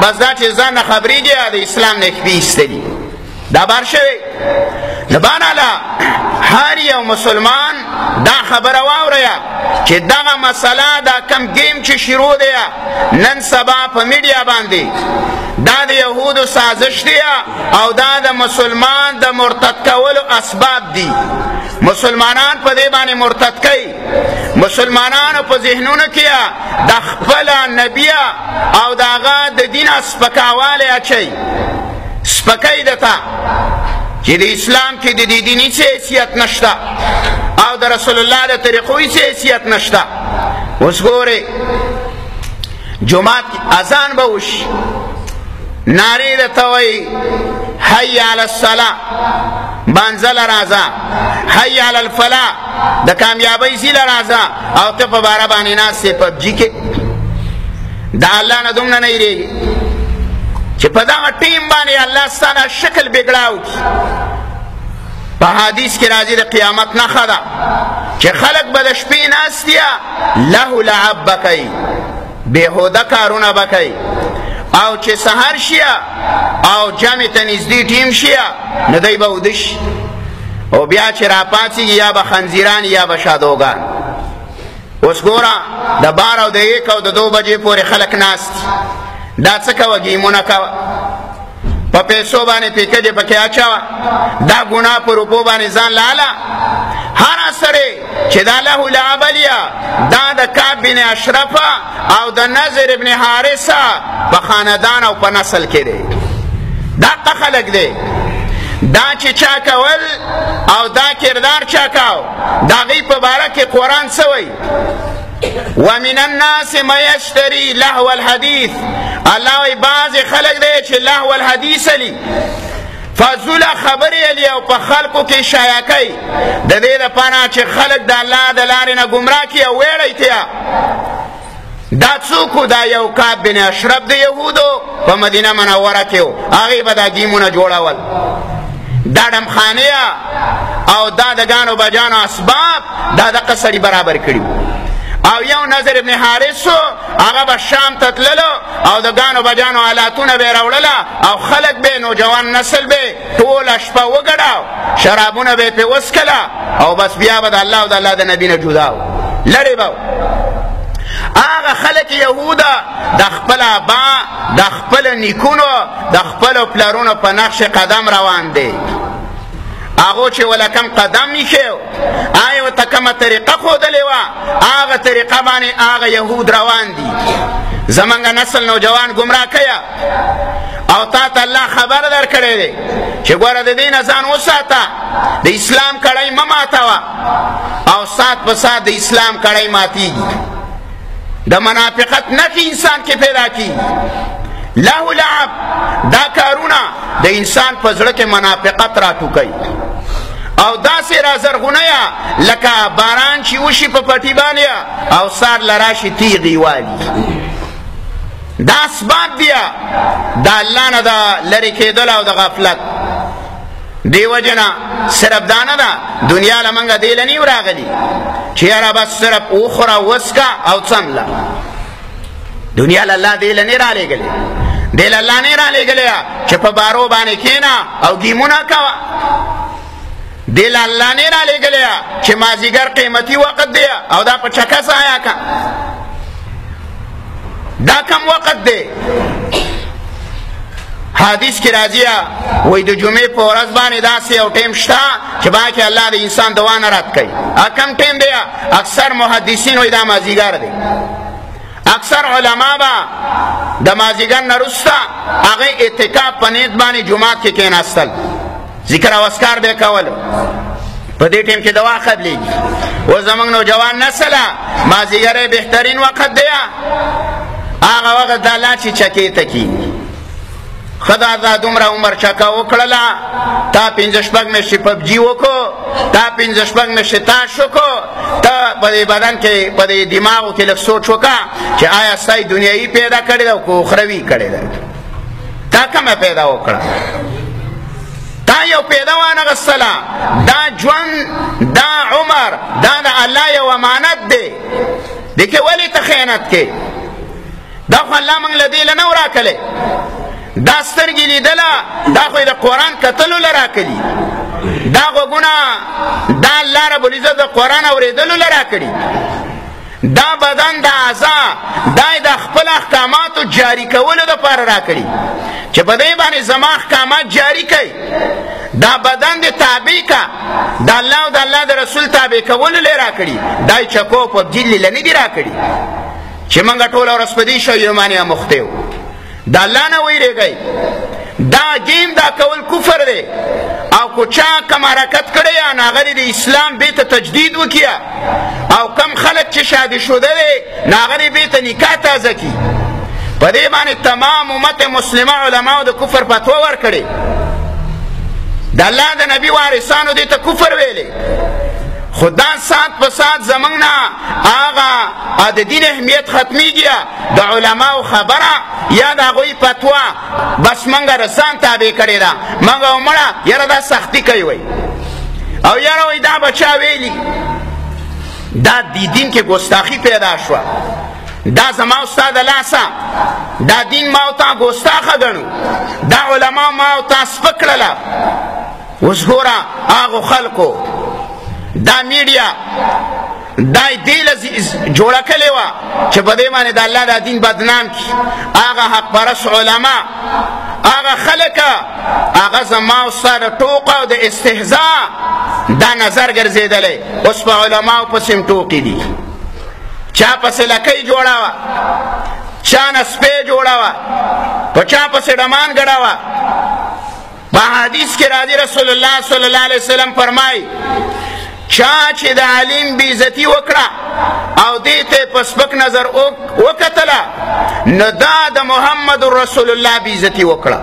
بس دا چې ځان نه خبرېږي د اسلام نه خپې ایستلي دا بار شوی. د باناله هر یو مسلمان دا خبره واوریا چې دغه مسله دا کم گیم چې شروع دی نن سبا په میډیا باندې دا د یهودو سازش دی او دا د مسلمان د مرتد کولو اسباب دي. مسلمانان په دې باندې مرتد کوي، مسلمانانو په ذهنونو کې د خپل نبی او د هغه د دین سپکاوالی اچوي، سپکۍ دته چې د اسلام کې د دې دیني څه حیثیت نشته او د رسول الله د طریقو څه حیثیت نشته. اوس ګورئ جمعات اذان به وشي نارې درته وایي حی علی الصلاة بانزله راځه، حی علی الفلاح د کامیابۍ زیله راځه او ته په باره باندې ناست یې پبجي کې. د الله نه دومره نه هېرېږي چې په دغه ټیم باندې الله ستا دا شکل بګړاو کي. په حدیث کې راځي د قیامت نښه ده چې خلک به د شپې ناست دي له لعب به کوي، بېهوده کارونه به کوي او چې سهار شي او جمع ته نږدې ټیم شي نو دی به وده شي او بیا چې راپاڅېږي یا به خنزیران یا به شادوګان. اوس ګوره د 12 او د 1 او د 2 بجې پورې خلک ناست دا څه کوه ګیمونه کوه، په پیسو باندې پیکه دې پکې اچوه، دا ګناه په روپو باندې ځان لاله. هر سړی چې دا له لعبلیا دا د کعب بن اشرف او د نضر ابن حارثه په خاندان او په نسل کې دی، دغه خلک دی. دا چې چا کول او دا کردار چا کاو د هغې په باره کې قرآن څه وایي؟ ومن الناس ما یشتری لهو الحدیث، الله وایي بعضې خلک دی چې لهو الحدیث لي فضوله خبرې علي او په خلکو کې شایع کوي د دې دپاره چې خلک د الله د لارې نه ګمراه کړي او ویړی تیا. دا څوک دا یو کعب بن اشرف د یهودو په مدینه منوره کې و، هغې به دا ګیمونه جوړول، دا ډمخانې او دا د ګانو بجانو اسباب دا دغه سړي برابر کړي او یو نضر ابن حارث هغه به شام ته تللو او د ګانو بجانو آلاتونه به یې راوړله او خلک به نوجوان نسل به ټوله شپه وګډاو، شرابونه به یې پرې وڅکله او بس بیا به د الله او د الله د نبي نه جدا و، لرې به هغه خلک یهوده د خپل ابا د خپل نیکونو د خپلو پلرونو په نقش قدم روان دی. هغو چې وله کم قدم ایښی آیا ورته کومه طریقه ښودلې وه هغه طریقه باندې هغه یهود روان دي. زمونږ نسل نوجوان ګمراه کیه او تا ته الله خبر در کړی دی چې ګوره د دې نه ځان وساته، د اسلام کړۍ مه ماتوه او سات په سات د اسلام کړۍ ماتیږي. د منافقت نفي انسان کې پیدا کی له لعب دا کارونه د انسان په زړه کې منافقت راټوکوي او داسې رازرغونیه لکه باران چې وشي په پټي باندې او سار لراشي تیغې والي. دا اسباب دي د الله نه د لرې کېدل او د غفلت. دی وجنه صرف دا نه ده دنیا له موږ دې له نیو راغلي چې یاره بس صرف وخوره وسکه او څمله، دنیا له الله دې له نه رالېږلې. دل الله نه را لګلیا چې په بارو باندې کینا او گیمونه کوا دل الله نه را لګلیا چې مازیګر قیمتي وخت دی او دا په چکه سایا کا دا کم وخت دی حدیث کی راځي وای د جمعې په ورځ باندې داسې یو ټیم شته چې باکه الله د انسان دوا نه رات کوي کم ټیم دی اکثر محدثین وای دا مازیګر دی اکثر علما با د مازیګر نه رستا هغه اعتکاف په نیت باندې جمعات کې کېناستل ذکر او اذکار به کول په دې ټیم کې دوا قبلېږي و زمونږ نوجوان نسل مازیګر بهترین وخت دی هغه وخت د الله چې چکې تکي خدا دا دومره عمر چکا وکړله تا 15 شپږ میاشتې پبجي وکړو تا 15 شپږ میاشتې تاش وکړو ته په دې بدن کې په دې دماغو کې لږ سوچ وکړه چې آیا ستا دنیایي پیدا کړې ده که اخروي کړې ده تا کومه پیدا وکړه تا یو پیدا وانغستله دا ژوند دا عمر دا د الله یو امانت دی دې کې ولې ته خیانت کې دا خو الله موږ له دې نه راکړی دا سترګې لیدله دا خو د قرآن کتلو له راکړي دا غوږونه دا الله رب العزت د قرآن اورېدلو له راکړي دا بدن د اعضا دا د خپل احکاماتو جاری کولو دپاره راکړي چې په دې باندې زما احکامات جاری کوي دا بدن د تابع کا د الله او د الله د رسول تابع کولو له راکړي دا چکو په جلی له نه دي راکړي چې موږ ټوله ورځ په دې شیو باندې مخته یو د الله نه ویریږئ دا گیم دا کول کفر دی او کو چا کم حرکت کړی یا ناغلی د اسلام بیت تجدید وکیا او کم خلق چې شادي شده دی ناغلی بیت نکاح تازه کی په دې باندې تمام امت مسلمه علماو د کفر فتوا ورکړي د الله د نبی وارثانو دې ته کفر ویلي خدا سات په سات زمنګ نه آغا د دین اهمیت ختمیږي د علماو خبره یا د هغوی فتوا بس منګه رسان تابع کړې ده منګه ومړه یاره دا سختی کوي وای او یاره وای دا بچا ویلي دا دین کې ګستاخی پیدا شوه دا زما استاد لاسه دا دین ما او تا ګستاخه ګڼو دا علما ما او تا سپک کړله اوس ګوره هغو خلکو دا میډیا دا دې جوړه کړې وه چې په دې باندې د الله دا دین بدنام کړي هغه حق پرست علما هغه خلک هغه زما ستا د ټوق او د استهزاء دا نظر ګرځېدلی اوس په علماو پسې هم ټوقې دي چا پسې لکۍ جوړه وه چا نه سپی جوړه وه په چا پسې ډمان ګډه وه په حدیث کې راځي رسول الله صلی الله علیه وسلم فرمایي چا چې د عالم بیزتی وکړه او دې ته په سپک نظر وکتله نو دا د محمد رسول الله بیزتی وکړه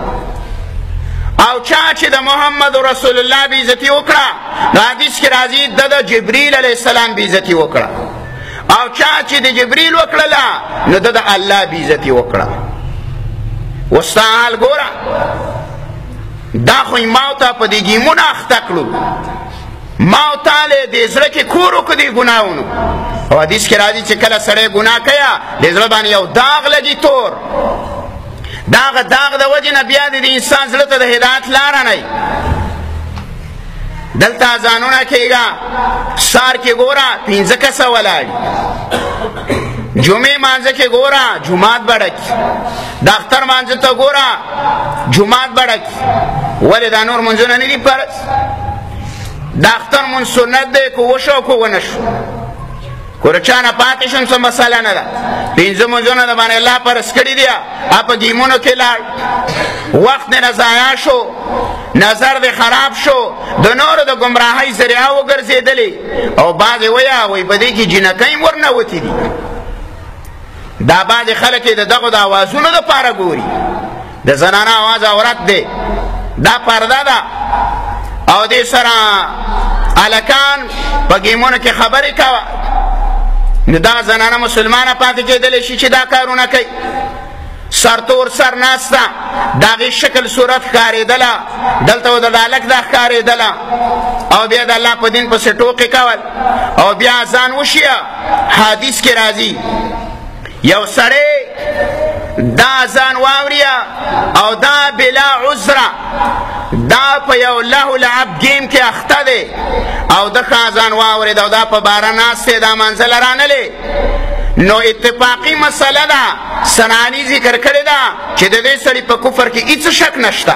او چا چې د محمد رسول الله بیزتی وکړه نو حدیث کې راځي د جبریل علیه السلام بیزتی وکړه او چا چې د جبریل وکړله نو د الله بیزتی وکړه وستا حال ګوره دا خو ما ته په دې ګیمونه اخته کړو ما او تاله د زړه کې کور وکړو دې ګناهونو او حدیث کې راځي چې کله سړی ګناه کوي د زړه باندې یو داغ لګي تور داغ د وجې نه بیا د انسان زړه ته د هدایت لاره نه وي دلته اذانونه کېږه سار کې ګوره 15 کسه ولاړي جمعې مانځه کې ګوره جومات به ډکي د اختر مانځه ته ګوره جومات به ډکي ولې دا نور منځونه نه دي فرض د اختر مونځ سنت دی که وشو که ونه شو که د چا نه پاتې شم څه مسله نه ده 15 منځونه د باندې الله فرض کړي دي په ګیمونو کې لاړ وخت نه ضایع شو نظر دې خراب شو د نورو د ګمراهۍ ذریعه وګرځېدلې او بعضې وایي په دې کې جینکۍ هم ورنوتې دي دا بعضې خلک یې د دغو د اوازونو دپاره ګوري د زنانه اواز عورت دی دا پرده ده او دې سره هلکان په ګیمونو کې خبرې کوه نو دغه زنانه مسلمانه پاتې کېدلی شي چې دا کارونه کوي سرتور سر ناسته د هغې شکل صورت ښکارېدله دلته و د هلک دا ښکارېدله او بیا د الله په دین پسې ټوقې کول او بیا ځان وشیه حدیث کې راځي یو سړی دا اذان واوریا او دا بلا عذره دا په یو له لعب گیم کې اخته دی او د اذان واورید او دا په باره ناست دی دا منزل رانلی نو اتفاقی مسله ده سنانی ذکر کړی ده چې د دې سړي په کفر کې هیڅ شک نشته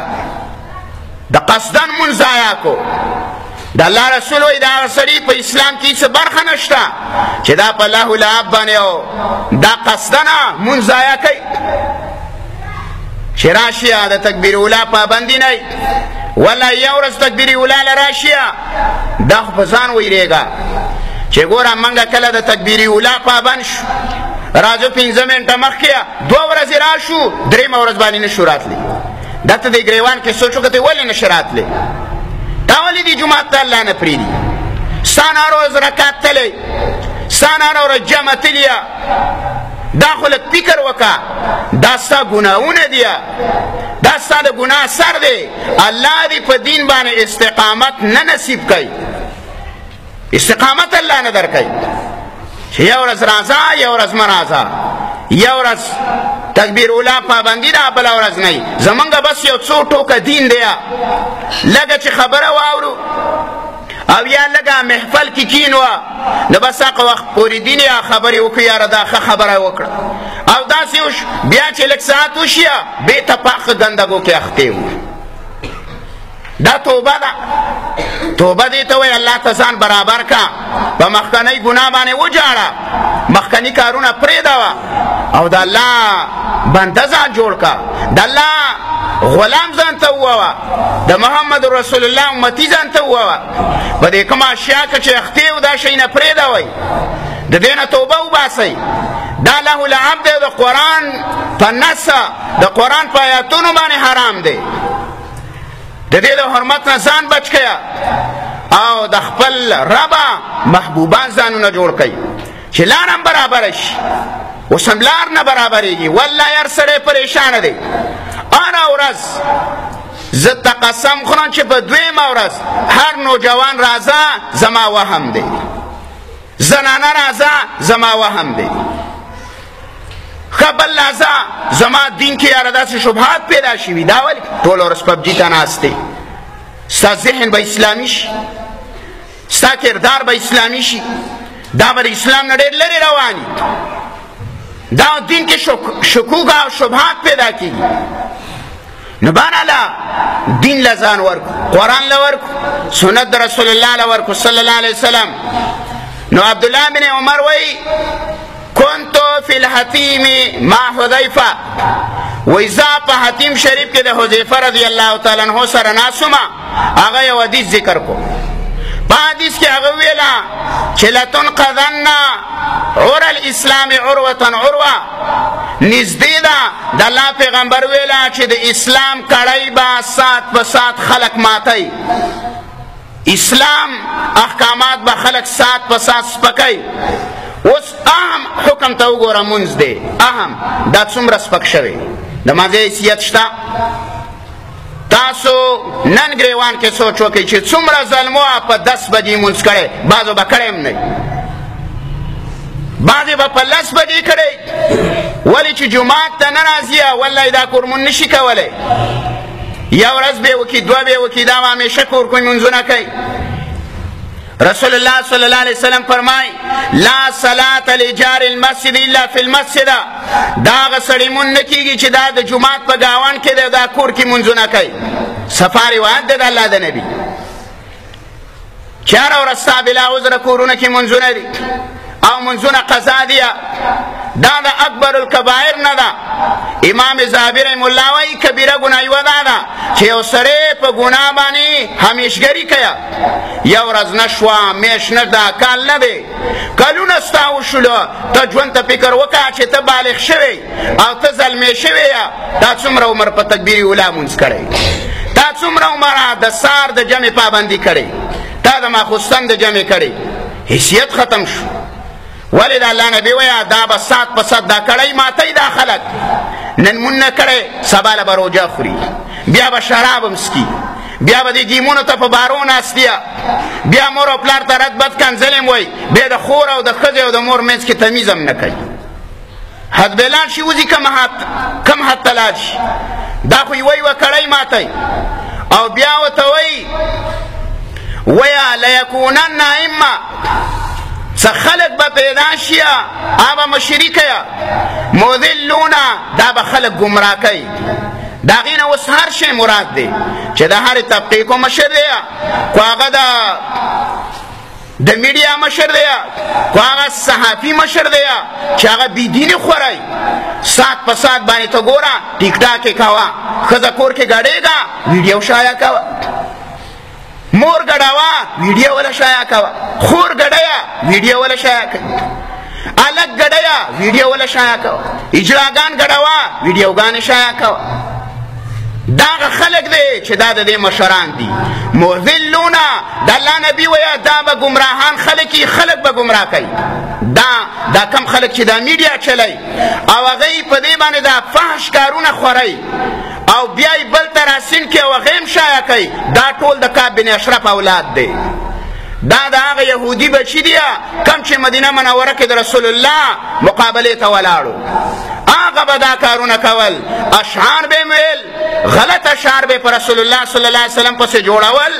د قصدن مونځ ضایع کو د الله رسول وایي د هغه سړي په اسلام کې هیڅ برخه نشته چې دا په له لعب باندې او دا قصدنه مونځ ضایع کوي چې راشي د تکبیر اوله پابندي نه ولا یو ورځ تکبیر اوله له راشي دا خو په ځان ویرېږه چې ګوره منګه کله د تکبیر اوله پابند شو راځو 5 منټه مخکې 2 ورځې راشو 3 ورځ باندې نشو راتلی دته د ګریوان کې سوچ وکړئ ولې نشو راتلی دا ولې دې جومات ته الله نه پرېږدي ستا ناروز رکات تلی ستا ناروز جمع تلیا دا خو لږ فکر وکړه دا ستا ګناهونه دي دا ستا د ګناه سر دی الله دې په دین باندې استقامت نه نصیب کوي استقامت الله نه درکوي چې یو ورځ راځه یو ورځ مه راځه یو ورځ تکبیر اوله پابندي ده بله ورځ نه زمونږ بس یو څو ټوکه دین دی لږه چې خبره واورو او یا لږه محفل کې کینوه نو بس هغه وخت پورې دین یا خبرې وکړو یاره دا ښه خبره وکړه او داسې وشو بیا چې لږ ساعت وشي بېرته پاخه ګندګو کې اختی وو دا توبه ده توبه دې ته وایي الله ته ځان برابر کا په مخکنۍ ګناه باندې وجاړه مخکني کارونه پرېږدوه او د الله بنده ځان جوړ کا د الله غلام ځان ته وووه د محمد رسول الله امتي ځان ته وووه په دې کومه اشیا که چې اختی و دا شی نه پرېږدوئ د دې نه توبه وباسئ دا له لعب دی د قرآن په نصه د قرآن په آیاتونو باندې حرام دی د دې د حرمت نه ځان بچ کړه او د خپل ربه محبوبان ځانونه جوړ کړئ چې لار هم برابره شي اوس هم لار نه برابرېږي والله هر سړی پریشانه دی هره ورځ زه ته قسم خورم چې په دویمه ورځ هر نوجوان راځه زما وهم دی زنانه راځه زما وهم دی خبل لازا زما دین کې یاره داسې شبهات پیدا شوي دا ولې ټوله ورځ پبجي ته ناست دی ستا ذهن به اسلامي شي ستا کردار به اسلامي شي دا به د اسلام نه ډېر لرې رواني دا دین کې شکوک او شبهات پیدا کېږي نو بهرحاله دین له ځان ورکو قرآن له ورکو سنت د رسول الله له ورکو صلی الله علیه وسلم نو عبدالله بن عمر وایي کنتو فی الحتیم مع حذیفه ویزا په حتیم شریف کې د حذیفه رضی الله تعالی عنہ سره ناسومه هغه یو حدیث ذکر کو په حدیث کې هغه ویلا چې لتنقضن عرى الاسلام عروه عروه نږدې ده د الله پیغمبر ویلا چې د اسلام کړۍ به سات په سات خلق ماتي اسلام احکامات به خلق سات په سات سپکوي اوس اهم حکم ته وګوره مونځ دی اهم دا څومره سپک شوی د مازې حیثیت شته تاسو نن ګریوان کې سوچ وکړئ چې څومره ظلمو په 10 بجې مونځ کړی بعضو به کړی هم نه بعضې به په 10 بجې کړی ولې چې جومات ته نه راځي والله دا کور مونږ نشي کولی یو ورځ به یې وکړي دوه به یې وکړي دا به همیشه کور کوي مونځونه کوي رسول الله صلی الله علیه وسلم فرمای لا صلاة لجار المسجد الا فی المسجد دا هغه سړی مونځ نه کېږي چې دا د جومات په ګاون کې دی دا کور کې مونځونه کوي صفا روایت دی د الله د نبي چې هره ورځ ستا بلا عذره کورونه کې مونځونه دي او منځونه قضا دي دا د اکبر الکبائر نه ده امام ذهبي رحم الله وايي کبیره ګناه یوه دا ده چې یو سړی په ګناه باندې همیشګري کوي یو ورځ نه شوه میاشت نه ده کال نه دی کلونه ستا وشوله ته ژوند ته فکر وکړه چې ته بالغ شوی او ته زلمی شوی یې تا څومره عمر په تکبیر اوله مونځ کړی تا څومره عمره د سار د جمع پابندي کړی تا د ماخوستن د جمع کړی حیثیت ختم شو ولی دا اللہ نبی ویا دا با سات پا سات دا کڑی ماتی دا خلق نن من نکڑی سبا لبا روجا خوری بیا با شراب مسکی بیا با دی گیمونو تا پا بارون استیا بیا مور و پلار تا رد بد کن ظلم وی بیا دا خور و دا خز و دا مور منز کی تمیزم نکی حد بلان شي وزي کم حد تلال شي دا خو یوه یوه کړی ماتی او بیا ورته وایي ویا لیکونن ائمه څه خلق به پیدا شي هغه مشري کوي مذلونه دا به خلق ګمراه کوي د هغې نه اوس هر شی مراد دی چې د هرې طبقې کو مشر دی کو هغه د میډیا مشر دی کو هغه صحافي مشر دی چې هغه بېدیني خوری سات په سات باندې ته ګوره ټیک ټاک یې کوه ښځه کور کې ګډېږه ویډیو شایع کوه مور ګډوه ویډیو وله شایع کوه خور ګډیه ویډیو وله شایع کوي الک ګډیه ویډیو وله شایع کوه اجراګان ګډوه ویډیوګانې شایع کوه دا هغه خلک دی چې دا د دې مشران دي مذلونه د الله نبي ویه دا به ګمراهان خلک یي خلک به ګمراه کوي دا کم خلک چې دا میډیا چلی او هغه په دې باندې دا فحش کارونه خورئ او بیا یې بل ته راسین کړي او هغه هم شایع کوي دا ټول د کعب بن اشرف اولاد دی دا د هغه یهودي بچي دی کم چې مدینه منوره کې د رسول الله مقابلې ته ولاړو هغه به دا کارونه کول اشعار به ویل غلط اشعار به پر رسول الله صلی الله علیه وسلم پسې جوړول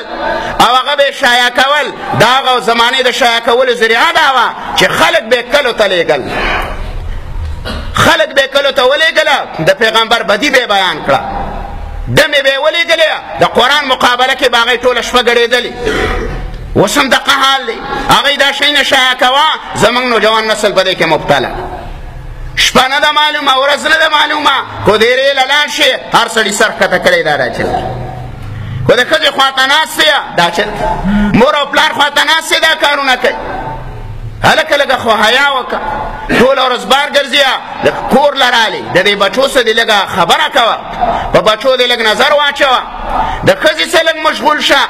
او هغه به شایع کول دا هغه زمانې د شایع کولو ذریعه دا وه چې خلک به کلو ته لیږل خلق به کلو ته ولېږله د پیغمبر بدي به بیان کړه دمې به یې ولېږلې د قرآن مقابله کې به هغې ټوله شپه ګډېدلې اوس هم دقه حال دی هغې دا شی نه شایع کوه زموږ نوجوان نسل په دې کې مبتلا شپه نه ده معلومه ورځ نه ده معلومه کو دیرې له لاړ شي هر سړي سر ښکته کړی دا راچل کو د ښځې خواته ناست دی دا چل مور او پلار خواته ناست دی دا کارونه کوي هلکه لږه خو حیا وکړه ټوله ورځ بار ګرځېه لږ کور له رالې د دې بچو څه دې لږه خبره کوه په بچو دې لږ نظر واچوه د ښځې څه لږ مشغول شه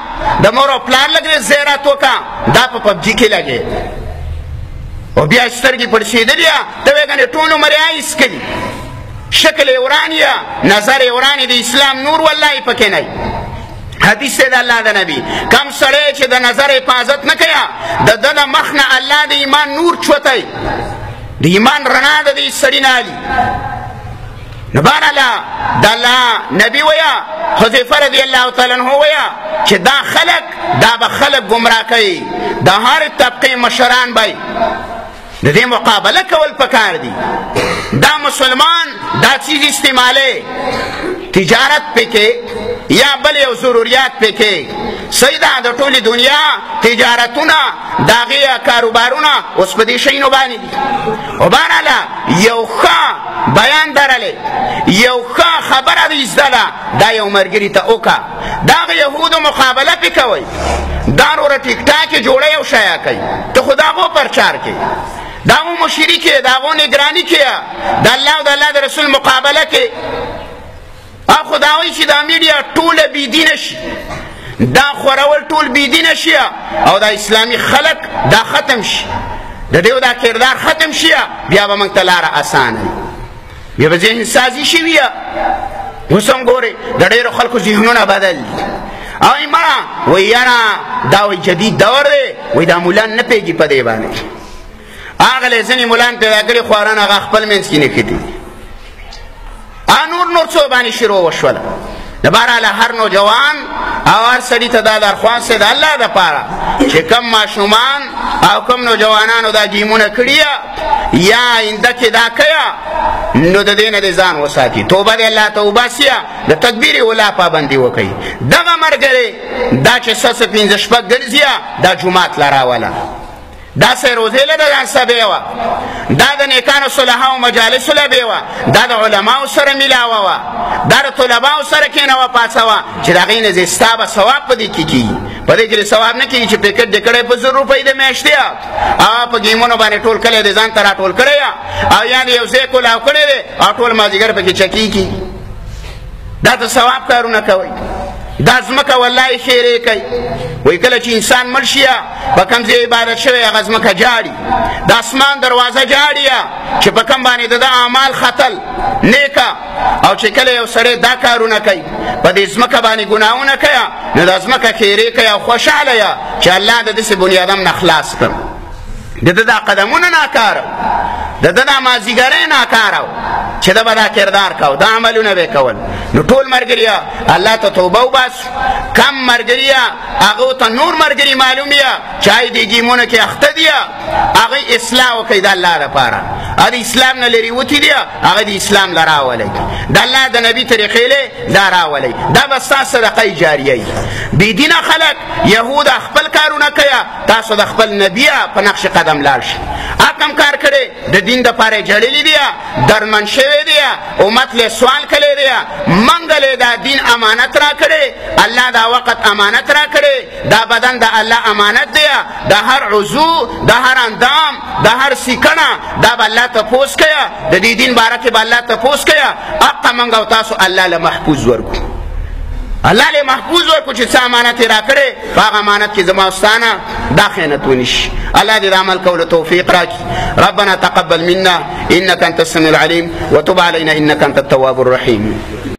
د مور او پلار لږ دې زیارت وکړه دا په پبجي کې لګې او بیا سترګې پړسېدلې ته وایې ګنې ټول عمر یې ایسکلي شکل یې وران یا نظر یې وران د اسلام نور والله پکې نه حدیث دی د الله د نبی کم سړی چې د نظر حفاظت نه کوي د ده د مخ نه الله د ایمان نور چوتی د ایمان رڼا د دې سړي نه علي نو بهرحاله د الله نبي ویه حذیفه رضی الله تعالی عنه ویه چې دا خلک دا به خلک ګمراه کوي د هرې طبقې مشران به د دې مقابله کول پکار دي دا مسلمان دا چیز استعمالی تجارت پکې یا بل یو ضروریات پکې صحیح ده د ټولې دنیا تجارتونه د هغې کاروبارونه اوس په دې شیانو باندې دي خو بهرحاله یو ښه بیان درلی یو ښه خبره دې زده ده دا یو ملګري ته وکړه د هغه یهودو مقابله پې کوئ دا نوره ټیک ټاک یې جوړی او شایع کوي ته خو د هغو پرچار کوي د هغو مشري کې د هغو نګراني کې د الله او د الله د رسول مقابله کې او خو دا وایي چې دا میډیا ټوله بېدینه شي دا خورول ټول بېدینه شي او دا اسلامي خلق دا ختم شي د دې دا کردار ختم شي بیا به موږ ته لاره اسانه وي بیا به ذهن سازي شوي اوس هم ګورې د ډېرو خلکو ذهنونه بدل دي او مړه وایي یاره دا وایي جدید دور دی وایي دا مولان نه پوهېږي په دې باندې هغه ځینې مولان پیدا کړي خواران هغه خپل منځ کې نښتي دي نور څو باندې شروع وشوله د بهرحاله هر نوجوان او هر سړي ته دا درخواست دی د الله دپاره چې کم ماشومان او کم نوجوانانو دا ګیمونه کړي یا آینده کې دا کوي نو د دې نه دې ځان وساتي توبه دې الله ته وباسي د تکبیر اولا پابندي وکړي دغه ملګری دا چې څه پنځه شپږ ګرځي دا جومات له راوله دا سه روزې له ځان سره بیوه دا د نیکانو صلحاو مجالسو له بیوه دا د علماو سره میلاوه وه دا د طلباو سره کېنوه پاڅوه چې د هغې نه زی ستا به ثواب په دې کې کېږي په دې کې د ثواب نه کېږي چې پیکټ دې کړی په 100 روپۍ د میاشتې او په ګیمونو باندې ټول کلی د ځان ته راټول کړی او یا د یو ځای کولاو کړی دی او ټول مازدیګر پکې چکې کېږي دا ته ثواب کارونه کوئ دا ځمکه والله خیرې کوي وایي کله چې انسان مړ شي په کوم ځای عبادت شوی هغه ځمکه جاړي د اسمان دروازه جاړي چې په کوم باندې د ده اعمال ختل نیکه او چې کله یو سړی دا کارونه کوي په دې ځمکه باندې ګناهونه کوي نو دا ځمکه خیرې کوي او خوشحاله یه چې الله د داسې بنیادم نه خلاص کړ د ده دا قدمونه ناکاره د ده دا مازدیګری ناکاره و چې ده به دا کردار کو دا عملونه به کول نو ټول ملګریا الله ته توبه وباسو کم ملګریا هغو ته نور ملګري معلوم یا چې هغوی دې ګیمونه کې اخته دي هغوی اصلاح وکړئ د الله لپاره هغه د اسلام نه لرې وتي دي هغه د اسلام له راولئ د الله د نبي طریقې له دا راولئ دا به ستا صدقه جاریه وي بېدینه خلک یهود خپل کارونه کوي تاسو د خپل نبي په نقش قدم لاړ شئ کم کار کړی د دین دپاره جړلي دي درمن شوی دی امت له سوال کړی دی منګ له دا دین امانت را کړی الله دا وخت امانت را کړی دا بدن د الله امانت دی د هر عضو د هر اندام د هر سیکنه دا به الله تپوس کوي د دې دین باره کې به الله تپوس کوي حق منګ او تاسو الله له محفوظ ورکو الله له محفوظ ورکو چې څه امانت را کړی هغه امانت کې زما واستانه دا خیانت ونشي الله دې عمل کولو توفیق راکړي ربنا تقبل منا انك انت السميع العليم وتب علينا انك انت التواب الرحيم